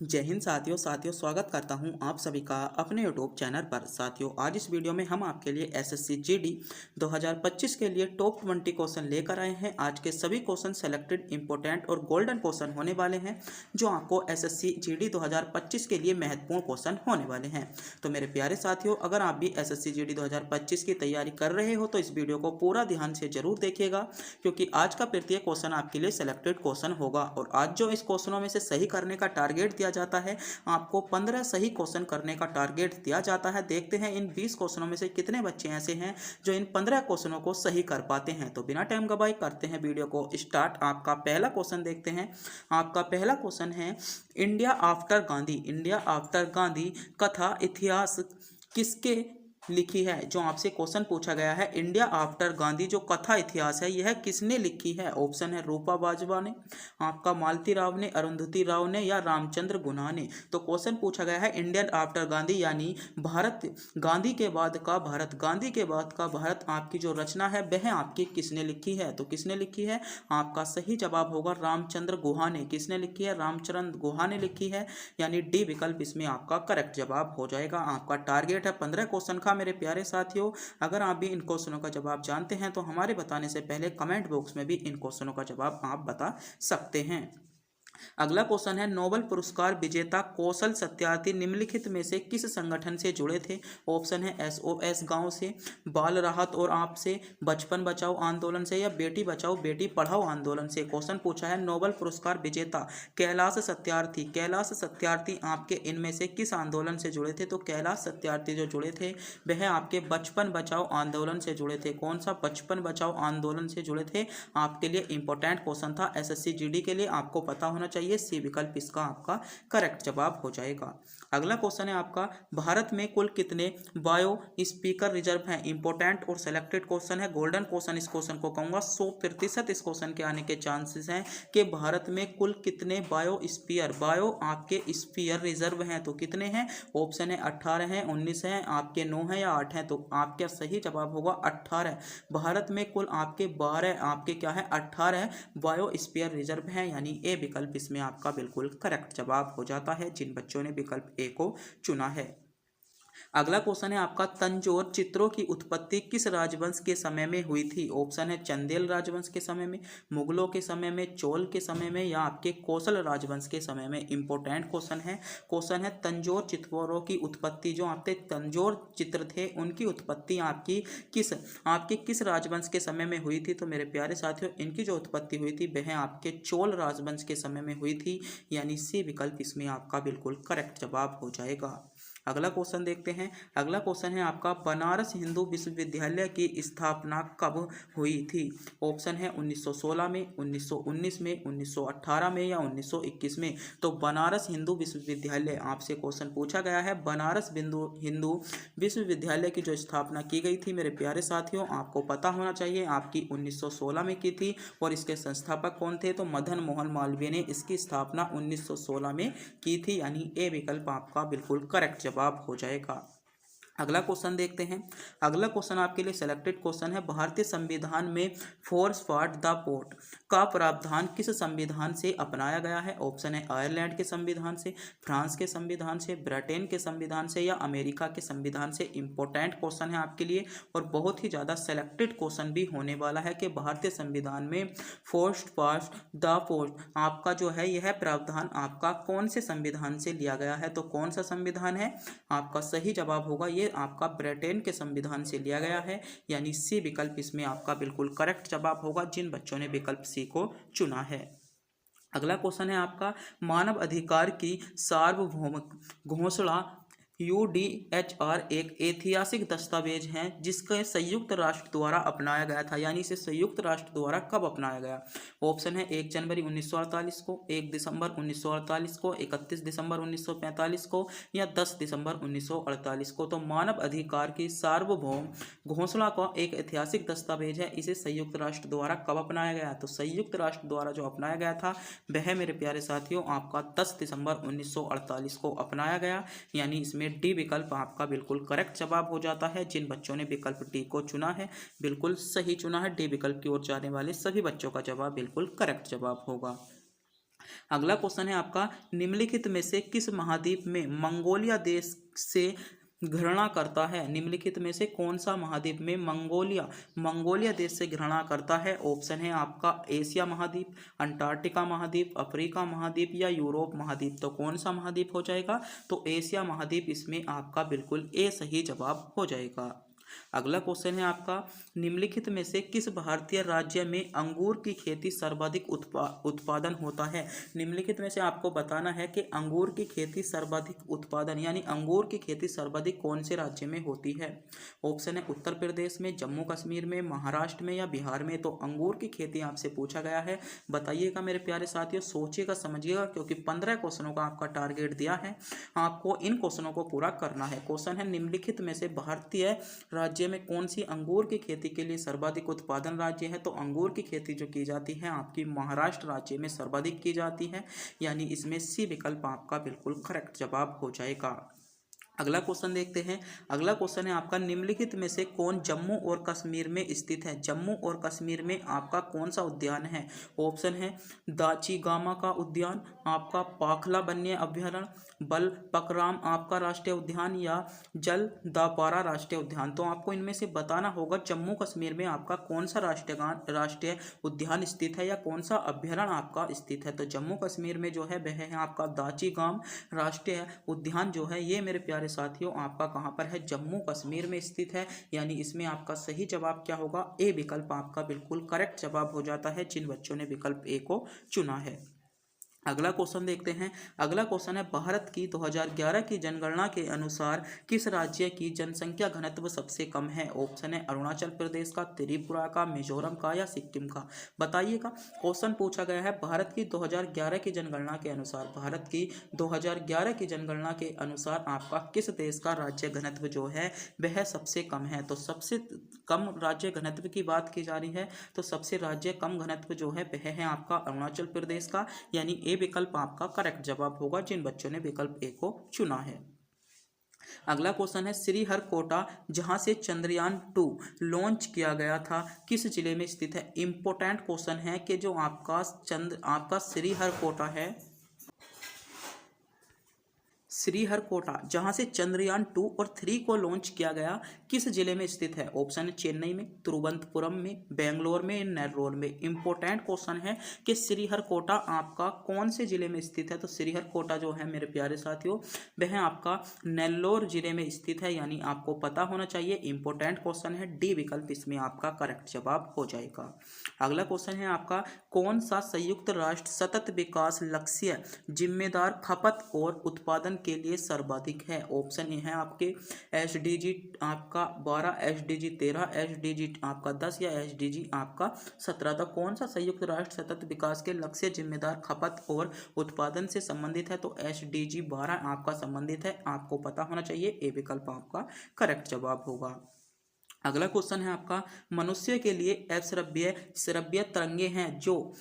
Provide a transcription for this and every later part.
जय हिंद साथियों स्वागत करता हूं आप सभी का अपने यूट्यूब चैनल पर। साथियों, आज इस वीडियो में हम आपके लिए एसएससी जीडी 2025 के लिए टॉप 20 क्वेश्चन लेकर आए हैं। आज के सभी क्वेश्चन सेलेक्टेड, इंपॉर्टेंट और गोल्डन क्वेश्चन होने वाले हैं, जो आपको एसएससी जीडी 2025 के लिए महत्वपूर्ण क्वेश्चन होने वाले हैं। तो मेरे प्यारे साथियों, अगर आप भी एसएससी जीडी 2025 की तैयारी कर रहे हो तो इस वीडियो को पूरा ध्यान से जरूर देखिएगा, क्योंकि आज का प्रत्येक क्वेश्चन आपके लिए सेलेक्टेड क्वेश्चन होगा। और आज जो इस क्वेश्चनों में से सही करने का टारगेट दिया जाता है, आपको 15 सही क्वेश्चन करने का टारगेट दिया जाता है। देखते हैं इन 20 क्वेश्चनों में से कितने बच्चे ऐसे हैं जो इन 15 क्वेश्चनों को सही कर पाते हैं। तो बिना टाइम गवाए करते हैं वीडियो को स्टार्ट। आपका पहला क्वेश्चन देखते हैं। आपका पहला क्वेश्चन है, India after Gandhi, India after Gandhi कथा इतिहास किसके लिखी है? जो आपसे क्वेश्चन पूछा गया है, इंडिया आफ्टर गांधी जो कथा इतिहास है, यह किसने लिखी है? ऑप्शन है रूपा बाजवा ने, आपका मालती राव ने, अरुंधति राव ने या रामचंद्र गुहा ने। तो क्वेश्चन पूछा गया है इंडियन आफ्टर गांधी, यानी भारत, गांधी के बाद का भारत, गांधी के बाद का भारत आपकी जो रचना है वह आपकी किसने लिखी है? तो किसने लिखी है? आपका सही जवाब होगा रामचंद्र गुहा ने। किसने लिखी है? रामचंद्र गुहा ने लिखी है, यानी डी विकल्प इसमें आपका करेक्ट जवाब हो जाएगा। आपका टारगेट है 15 क्वेश्चन का। मेरे प्यारे साथियों, अगर आप भी इन क्वेश्चनों का जवाब जानते हैं तो हमारे बताने से पहले कमेंट बॉक्स में भी इन क्वेश्चनों का जवाब आप बता सकते हैं। अगला क्वेश्चन है, नोबेल पुरस्कार विजेता कौशल सत्यार्थी निम्नलिखित में से किस संगठन से जुड़े थे? ऑप्शन है एसओएस गांव से, बाल राहत और आप से, बचपन बचाओ आंदोलन से या बेटी बचाओ बेटी पढ़ाओ आंदोलन से। क्वेश्चन पूछा है नोबेल पुरस्कार विजेता कैलाश सत्यार्थी, कैलाश सत्यार्थी आपके इनमें से किस आंदोलन से जुड़े थे? तो कैलाश सत्यार्थी जो जुड़े थे वह आपके बचपन बचाओ आंदोलन से जुड़े थे। कौन सा? बचपन बचाओ आंदोलन से जुड़े थे। आपके लिए इंपॉर्टेंट क्वेश्चन था एसएससी जीडी के लिए, आपको पता होना चाहिए। सी विकल्प इसका आपका करेक्ट जवाब हो जाएगा। अगला क्वेश्चन है आपका, भारत में कुल कितने बायो स्पीकर रिजर्व हैं? इंपॉर्टेंट और सिलेक्टेड क्वेश्चन है, गोल्डन क्वेश्चन इस क्वेश्चन को कहूंगा। 100% इस क्वेश्चन के आने के चांसेस हैं कि भारत में कुल कितने बायो आपके स्पीयर रिजर्व हैं। तो कितने हैं? ऑप्शन है 18 हैं, 19 हैं, आपके 9 हैं या 8 हैं। तो आपका सही जवाब होगा 18। भारत में कुल आपके 12, आपके क्या है 18 बायो स्पीयर रिजर्व हैं, यानी ए विकल्प इसमें आपका बिल्कुल करेक्ट जवाब हो जाता है, जिन बच्चों ने विकल्प ए को चुना है। अगला क्वेश्चन है आपका, तंजौर चित्रों की उत्पत्ति किस राजवंश के समय में हुई थी? ऑप्शन है चंदेल राजवंश के समय में, मुगलों के समय में, चोल के समय में या आपके कौशल राजवंश के समय में। इंपॉर्टेंट क्वेश्चन है। क्वेश्चन है तंजौर चित्रों की उत्पत्ति, जो आपके तंजौर चित्र थे उनकी उत्पत्ति आपकी किस राजवंश के समय में हुई थी? तो मेरे प्यारे साथियों, इनकी जो उत्पत्ति हुई थी वह आपके चोल राजवंश के समय में हुई थी, यानी सी विकल्प इसमें आपका बिल्कुल करेक्ट जवाब हो जाएगा। अगला क्वेश्चन देखते हैं। अगला क्वेश्चन है आपका, बनारस हिंदू विश्वविद्यालय की स्थापना कब हुई थी? ऑप्शन है 1916 में, 1919 में, 1918 में या 1921 में। तो बनारस हिंदू विश्वविद्यालय आपसे क्वेश्चन पूछा गया है, बनारस हिंदू विश्वविद्यालय की जो स्थापना की गई थी मेरे प्यारे साथियों, आपको पता होना चाहिए आपकी 1916 में की थी। और इसके संस्थापक कौन थे? तो मदन मोहन मालवीय ने इसकी स्थापना 1916 में की थी, यानी ए विकल्प आपका बिल्कुल करेक्ट जवाब हो जाएगा। अगला क्वेश्चन देखते हैं। अगला क्वेश्चन आपके लिए सिलेक्टेड क्वेश्चन है, भारतीय संविधान में फोर्स फॉर द पोर्ट का प्रावधान किस संविधान से अपनाया गया है? ऑप्शन है आयरलैंड के संविधान से, फ्रांस के संविधान से, ब्रिटेन के संविधान से या अमेरिका के संविधान से। इंपॉर्टेंट क्वेश्चन है आपके लिए और बहुत ही ज़्यादा सेलेक्टेड क्वेश्चन भी होने वाला है कि भारतीय संविधान में फोर्स फॉर द पोर्ट आपका जो है यह प्रावधान आपका कौन से संविधान से लिया गया है? तो कौन सा संविधान है? आपका सही जवाब होगा ये आपका ब्रिटेन के संविधान से लिया गया है, यानी सी विकल्प इसमें आपका बिल्कुल करेक्ट जवाब होगा, जिन बच्चों ने विकल्प सी को चुना है। अगला क्वेश्चन है आपका, मानव अधिकार की सार्वभौमिक घोषणा यूडीएचआर एक ऐतिहासिक दस्तावेज है जिसके संयुक्त राष्ट्र द्वारा अपनाया गया था, यानी इसे संयुक्त राष्ट्र द्वारा कब अपनाया गया? ऑप्शन है 1 जनवरी 1948 को, 1 दिसंबर 1948 को, 31 दिसंबर 1945 को या 10 दिसंबर 1948 को। तो मानव अधिकार की सार्वभौम घोषणा का एक ऐतिहासिक दस्तावेज है, इसे संयुक्त राष्ट्र द्वारा कब अपनाया गया? तो संयुक्त राष्ट्र द्वारा जो अपनाया गया था वह मेरे प्यारे साथियों आपका 10 दिसंबर 1948 को अपनाया गया, यानी इसमें डी विकल्प आपका बिल्कुल करेक्ट जवाब हो जाता है। जिन बच्चों ने विकल्प डी को चुना है बिल्कुल सही चुना है, डी विकल्प की ओर जाने वाले सभी बच्चों का जवाब बिल्कुल करेक्ट जवाब होगा। अगला क्वेश्चन है आपका, निम्नलिखित में से किस महाद्वीप में मंगोलिया देश से घृणा करता है? निम्नलिखित में से कौन सा महाद्वीप में मंगोलिया देश से घृणा करता है? ऑप्शन है आपका एशिया महाद्वीप, अंटार्कटिका महाद्वीप, अफ्रीका महाद्वीप या यूरोप महाद्वीप। तो कौन सा महाद्वीप हो जाएगा? तो एशिया महाद्वीप इसमें आपका बिल्कुल ए सही जवाब हो जाएगा। अगला क्वेश्चन है आपका, निम्नलिखित में से किस भारतीय राज्य में अंगूर की खेती सर्वाधिक उत्पादन होता है? निम्नलिखित में से आपको बताना है कि अंगूर की खेती सर्वाधिक उत्पादन यानी अंगूर की खेती सर्वाधिक कौन से राज्य में होती है? ऑप्शन है उत्तर प्रदेश में, जम्मू कश्मीर में, महाराष्ट्र में या बिहार में। तो अंगूर की खेती आपसे पूछा गया है, बताइएगा मेरे प्यारे साथियों, सोचिएगा समझिएगा, क्योंकि 15 क्वेश्चनों का आपका टारगेट दिया है, आपको इन क्वेश्चनों को पूरा करना है। क्वेश्चन है, निम्नलिखित में से भारतीय राज्य में कौन सी अंगूर की खेती के लिए सर्वाधिक उत्पादन राज्य है? तो अंगूर की खेती जो की जाती है आपकी महाराष्ट्र राज्य में सर्वाधिक की जाती है, यानी इसमें सी विकल्प आपका बिल्कुल करेक्ट जवाब हो जाएगा। अगला क्वेश्चन देखते हैं। अगला क्वेश्चन है आपका, निम्नलिखित में से कौन जम्मू और कश्मीर में स्थित है? जम्मू और कश्मीर में आपका कौन सा उद्यान है? ऑप्शन है दाचीगामा का उद्यान, आपका पाखला वन्य अभ्यारण्य, बल पकराम आपका राष्ट्रीय उद्यान या जल दापारा राष्ट्रीय उद्यान। तो आपको इनमें से बताना होगा जम्मू कश्मीर में आपका कौन सा राष्ट्रीय उद्यान स्थित है या कौन सा अभ्यारण्य आपका स्थित है। तो जम्मू कश्मीर में जो है वह है आपका दाचीगाम राष्ट्रीय उद्यान जो है ये मेरे प्यारे साथियों आपका कहां पर है? जम्मू कश्मीर में स्थित है, यानी इसमें आपका सही जवाब क्या होगा? ए विकल्प आपका बिल्कुल करेक्ट जवाब हो जाता है जिन बच्चों ने विकल्प ए को चुना है। अगला क्वेश्चन देखते हैं। अगला क्वेश्चन है, भारत की 2011 की जनगणना के अनुसार किस राज्य की जनसंख्या घनत्व सबसे कम है? ऑप्शन है अरुणाचल प्रदेश का, त्रिपुरा का, मिजोरम का या सिक्किम का। बताइएगा, क्वेश्चन पूछा गया है भारत की 2011 की जनगणना के अनुसार, भारत की 2011 की जनगणना के अनुसार आपका किस देश का राज्य घनत्व जो है वह सबसे कम है? तो सबसे कम राज्य घनत्व की बात की जा रही है, तो सबसे राज्य कम घनत्व जो है वह है आपका अरुणाचल प्रदेश का, यानी ए विकल्प आपका करेक्ट जवाब होगा जिन बच्चों ने विकल्प ए को चुना है। अगला क्वेश्चन है, श्रीहरिकोटा जहां से चंद्रयान 2 लॉन्च किया गया था किस जिले में स्थित है? इंपॉर्टेंट क्वेश्चन है कि जो आपका श्रीहरिकोटा है, श्रीहरिकोटा जहां से चंद्रयान 2 और 3 को लॉन्च किया गया किस जिले में स्थित है? ऑप्शन है चेन्नई में, तिरुवनंतपुरम में, बेंगलोर में, नेल्लोर में। इंपॉर्टेंट क्वेश्चन है कि श्रीहरिकोटा आपका कौन से जिले में स्थित है? तो श्रीहरिकोटा जो है मेरे प्यारे साथियों वह आपका नेल्लोर जिले में स्थित है, यानी आपको पता होना चाहिए। इंपॉर्टेंट क्वेश्चन है, डी विकल्प इसमें आपका करेक्ट जवाब हो जाएगा। अगला क्वेश्चन है आपका, कौन सा संयुक्त राष्ट्र सतत विकास लक्ष्य जिम्मेदार खपत और उत्पादन के लिए सर्वाधिक है? ऑप्शन ये है आपके एसडीजी आपका 12, एसडीजी 13, एसडीजी आपका 10 या एसडीजी आपका 17। तो कौन सा संयुक्त राष्ट्र सतत विकास के लक्ष्य जिम्मेदार खपत और उत्पादन से संबंधित है? तो एसडीजी 12 आपका संबंधित है, आपको पता होना चाहिए। ए विकल्प आपका करेक्ट जवाब होगा। अगला क्वेश्चन है आपका, मनुष्य के लिए श्रव्य तरंगे हैं जो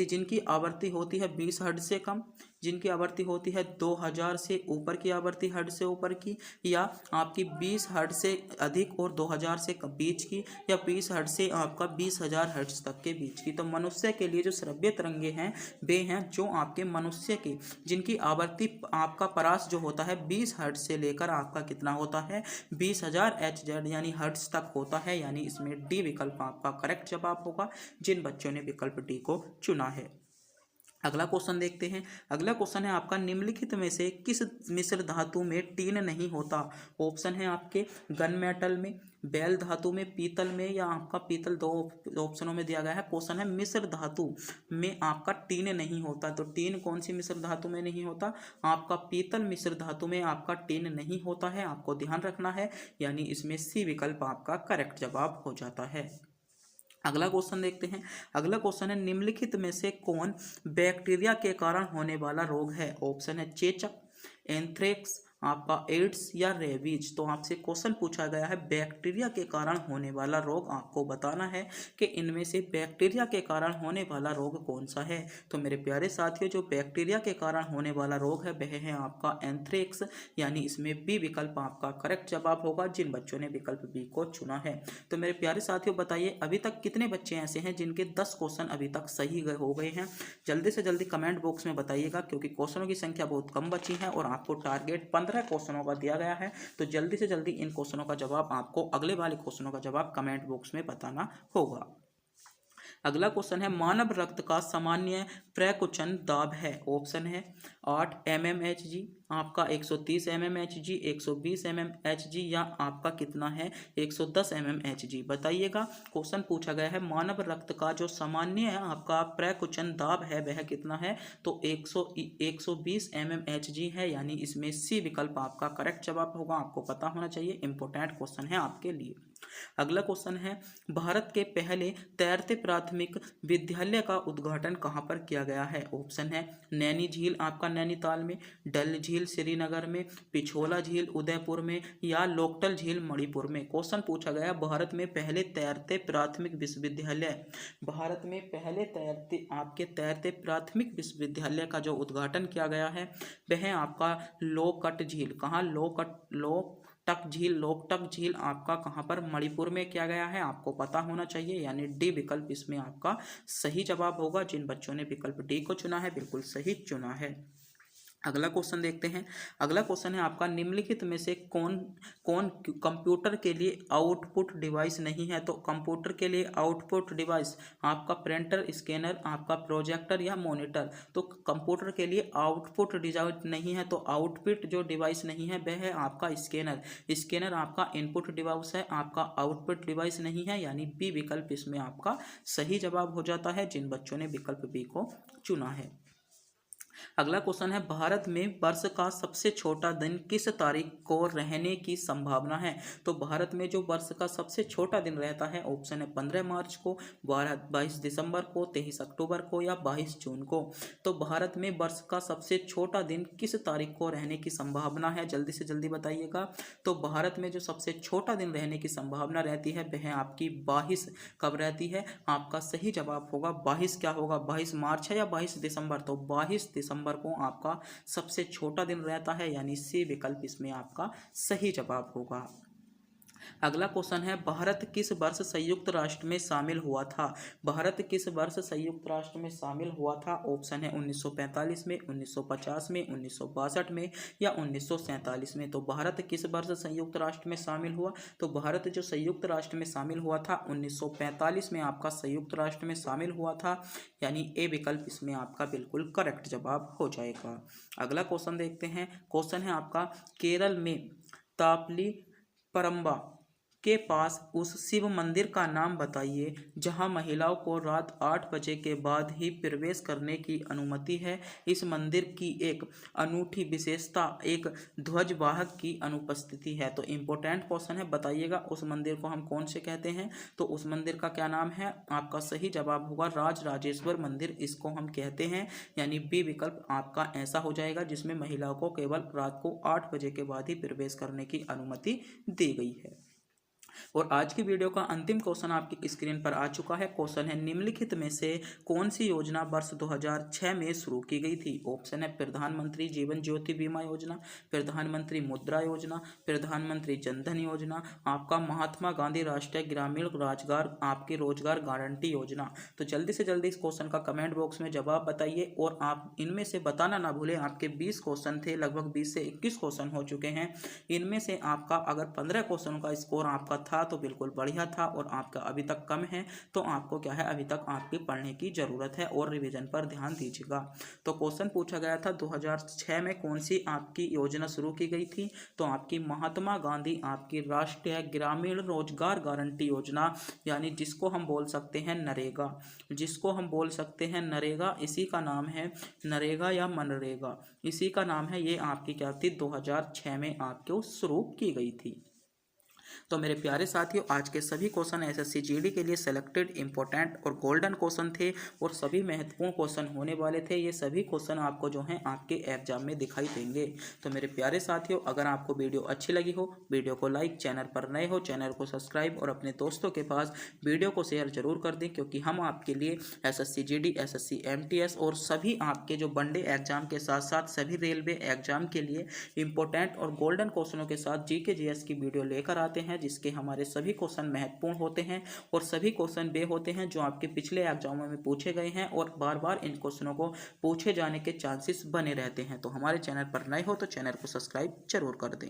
जिनकी आवृत्ति होती है 20 हर्ट्ज से कम, जिनकी आवृत्ति होती है 2000 से ऊपर की आवृत्ति हर्ट्ज से ऊपर की, या आपकी 20 हर्ट्ज से अधिक और 2000 से बीच की, या 20 हर्ट्ज से आपका 20,000 हर्ट्ज तक के बीच की। तो मनुष्य के लिए जो श्रव्य तरंगे हैं वे हैं जो आपके मनुष्य की जिनकी आवृत्ति आपका परास जो होता है 20 हर्ट्ज से लेकर आपका कितना होता है 20,000 HZ यानी हर्ट्ज तक होता है, यानी इसमें डी विकल्प आपका करेक्ट जवाब होगा जिन बच्चों ने विकल्प डी को चुना है। अगला क्वेश्चन देखते हैं। अगला क्वेश्चन है आपका, निम्नलिखित में से किस मिश्र धातु में टीन नहीं होता? ऑप्शन है आपके गन मेटल में, बैल धातु में, पीतल में या आपका पीतल। दो ऑप्शनों में दिया गया है। क्वेश्चन है मिश्र धातु में आपका टीन नहीं होता, तो टीन कौन सी मिश्र धातु में नहीं होता? आपका पीतल मिश्र धातु में आपका टीन नहीं होता है, आपको ध्यान रखना है, यानी इसमें सी विकल्प आपका करेक्ट जवाब हो जाता है। अगला क्वेश्चन देखते हैं। अगला क्वेश्चन है, निम्नलिखित में से कौन बैक्टीरिया के कारण होने वाला रोग है? ऑप्शन है चेचक, एंथ्रेक्स, आपका एड्स या रेबीज। तो आपसे क्वेश्चन पूछा गया है बैक्टीरिया के कारण होने वाला रोग, आपको बताना है कि इनमें से बैक्टीरिया के कारण होने वाला रोग कौन सा है। तो मेरे प्यारे साथियों, जो बैक्टीरिया के कारण होने वाला रोग है वह है आपका एंथ्रेक्स, यानी इसमें बी विकल्प आपका करेक्ट जवाब होगा, जिन बच्चों ने विकल्प बी को चुना है। तो मेरे प्यारे साथियों, बताइए अभी तक कितने बच्चे ऐसे हैं जिनके 10 क्वेश्चन अभी तक सही हो गए हैं। जल्दी से जल्दी कमेंट बॉक्स में बताइएगा, क्योंकि क्वेश्चनों की संख्या बहुत कम बची है और आपको टारगेट 15 क्वेश्चनों का दिया गया है। तो जल्दी से जल्दी इन क्वेश्चनों का जवाब, आपको अगले वाले क्वेश्चनों का जवाब कमेंट बॉक्स में बताना होगा। अगला क्वेश्चन है मानव रक्त का सामान्य प्रकुचन दाब है। ऑप्शन है 8 mmHg, आपका 130 mmHg, 120 mmHg, या आपका कितना है 110 mmHg। बताइएगा, क्वेश्चन पूछा गया है मानव रक्त का जो सामान्य है आपका प्रकुचन दाब है वह कितना है, तो 120 mmHg है, यानी इसमें सी विकल्प आपका करेक्ट जवाब होगा। आपको पता होना चाहिए, इंपॉर्टेंट क्वेश्चन है आपके लिए। अगला क्वेश्चन है भारत के पहले तैरते प्राथमिक विद्यालय का उद्घाटन कहाँ पर किया गया है। ऑप्शन है नैनी झील आपका नैनीताल में, डल झील श्रीनगर में, पिछोला झील उदयपुर में, या लोकटल झील मणिपुर में। क्वेश्चन पूछा गया भारत में पहले तैरते प्राथमिक विश्वविद्यालय, भारत में पहले तैरते प्राथमिक विश्वविद्यालय का जो उद्घाटन किया गया है वह आपका लोकट झील, कहाँ लोकटक झील आपका कहाँ पर, मणिपुर में किया गया है। आपको पता होना चाहिए, यानी डी विकल्प इसमें आपका सही जवाब होगा। जिन बच्चों ने विकल्प डी को चुना है बिल्कुल सही चुना है। अगला क्वेश्चन देखते हैं। अगला क्वेश्चन है आपका निम्नलिखित में से कौन कौन कंप्यूटर के लिए आउटपुट डिवाइस नहीं है। तो कंप्यूटर के लिए आउटपुट डिवाइस आपका प्रिंटर, स्कैनर, आपका प्रोजेक्टर या मॉनिटर। तो कंप्यूटर के लिए आउटपुट डिवाइस नहीं है, तो आउटपुट जो डिवाइस नहीं है वह है आपका स्कैनर। स्कैनर आपका इनपुट डिवाइस है, आपका आउटपुट डिवाइस नहीं है, यानी बी विकल्प इसमें आपका सही जवाब हो जाता है, जिन बच्चों ने विकल्प बी को चुना है। अगला क्वेश्चन है भारत में वर्ष का सबसे छोटा दिन किस तारीख को रहने की संभावना है। तो भारत में जो वर्ष का सबसे छोटा दिन रहता है, ऑप्शन है 15 मार्च को, 22 दिसंबर को, 23 अक्टूबर को, या 22 जून को। तो भारत में वर्ष का सबसे छोटा दिन किस तारीख को रहने की संभावना है, जल्दी से जल्दी बताइएगा। तो भारत में जो सबसे छोटा दिन रहने की संभावना रहती है वह आपकी 22 कब रहती है। आपका सही जवाब होगा 22, क्या होगा 22 मार्च है या 22 दिसंबर, तो 22 दिसंबर को आपका सबसे छोटा दिन रहता है, यानी सी विकल्प इसमें आपका सही जवाब होगा। अगला क्वेश्चन है भारत किस वर्ष संयुक्त राष्ट्र में शामिल हुआ था। भारत किस वर्ष संयुक्त राष्ट्र में शामिल हुआ था। ऑप्शन है 1945 में, 1950 में, 1962 में, या 1947 में। तो भारत किस वर्ष संयुक्त राष्ट्र में शामिल हुआ, तो भारत जो संयुक्त राष्ट्र में शामिल हुआ था 1945 में आपका संयुक्त राष्ट्र में शामिल हुआ था, यानी ए विकल्प इसमें आपका बिल्कुल करेक्ट जवाब हो जाएगा। अगला क्वेश्चन देखते हैं। क्वेश्चन है आपका केरल में तापली परम्बा के पास उस शिव मंदिर का नाम बताइए जहां महिलाओं को रात 8 बजे के बाद ही प्रवेश करने की अनुमति है। इस मंदिर की एक अनूठी विशेषता एक ध्वजवाहक की अनुपस्थिति है। तो इम्पोर्टेंट क्वेश्चन है, बताइएगा उस मंदिर को हम कौन से कहते हैं। तो उस मंदिर का क्या नाम है, आपका सही जवाब होगा राज राजेश्वर मंदिर, इसको हम कहते हैं, यानी बी विकल्प आपका ऐसा हो जाएगा जिसमें महिलाओं को केवल रात को 8 बजे के बाद ही प्रवेश करने की अनुमति दी गई है। और आज की वीडियो का अंतिम क्वेश्चन आपकी स्क्रीन पर आ चुका है। क्वेश्चन है निम्नलिखित में से कौन सी योजना वर्ष 2006 में शुरू की गई थी। ऑप्शन है प्रधानमंत्री जीवन ज्योति बीमा योजना, प्रधानमंत्री मुद्रा योजना, प्रधानमंत्री जनधन योजना, आपका महात्मा गांधी राष्ट्रीय ग्रामीण रोजगार आपकी रोजगार गारंटी योजना। तो जल्दी से जल्दी इस क्वेश्चन का कमेंट बॉक्स में जवाब बताइए, और आप इनमें से बताना ना भूलें। आपके 20 क्वेश्चन थे, लगभग 20 से 21 क्वेश्चन हो चुके हैं। इनमें से आपका अगर 15 क्वेश्चनों का स्कोर आपका था तो बिल्कुल बढ़िया था, और आपका अभी तक कम है तो आपको क्या है अभी तक आपकी पढ़ने की ज़रूरत है और रिवीजन पर ध्यान दीजिएगा। तो क्वेश्चन पूछा गया था 2006 में कौन सी आपकी योजना शुरू की गई थी। तो आपकी महात्मा गांधी आपकी राष्ट्रीय ग्रामीण रोजगार गारंटी योजना, यानी जिसको हम बोल सकते हैं नरेगा, जिसको हम बोल सकते हैं नरेगा, इसी का नाम है नरेगा या मनरेगा, इसी का नाम है। ये आपकी क्या थी 2006 में आपको शुरू की गई थी। तो मेरे प्यारे साथियों, आज के सभी क्वेश्चन एसएससी जीडी के लिए सेलेक्टेड इंपॉर्टेंट और गोल्डन क्वेश्चन थे और सभी महत्वपूर्ण क्वेश्चन होने वाले थे। ये सभी क्वेश्चन आपको जो हैं आपके एग्जाम में दिखाई देंगे। तो मेरे प्यारे साथियों, अगर आपको वीडियो अच्छी लगी हो, वीडियो को लाइक, चैनल पर नए हो चैनल को सब्सक्राइब और अपने दोस्तों के पास वीडियो को शेयर जरूर कर दें, क्योंकि हम आपके लिए एसएससी जीडी, एसएससी एमटीएस और सभी आपके जो वनडे एग्जाम के साथ साथ सभी रेलवे एग्जाम के लिए इंपॉर्टेंट और गोल्डन क्वेश्चनों के साथ जीके जीएस की वीडियो लेकर आते हैं, जिसके हमारे सभी क्वेश्चन महत्वपूर्ण होते हैं और सभी क्वेश्चन वे होते हैं जो आपके पिछले एग्जामों में पूछे गए हैं और बार बार इन क्वेश्चनों को पूछे जाने के चांसेस बने रहते हैं। तो हमारे चैनल पर नए हो तो चैनल को सब्सक्राइब जरूर कर दें।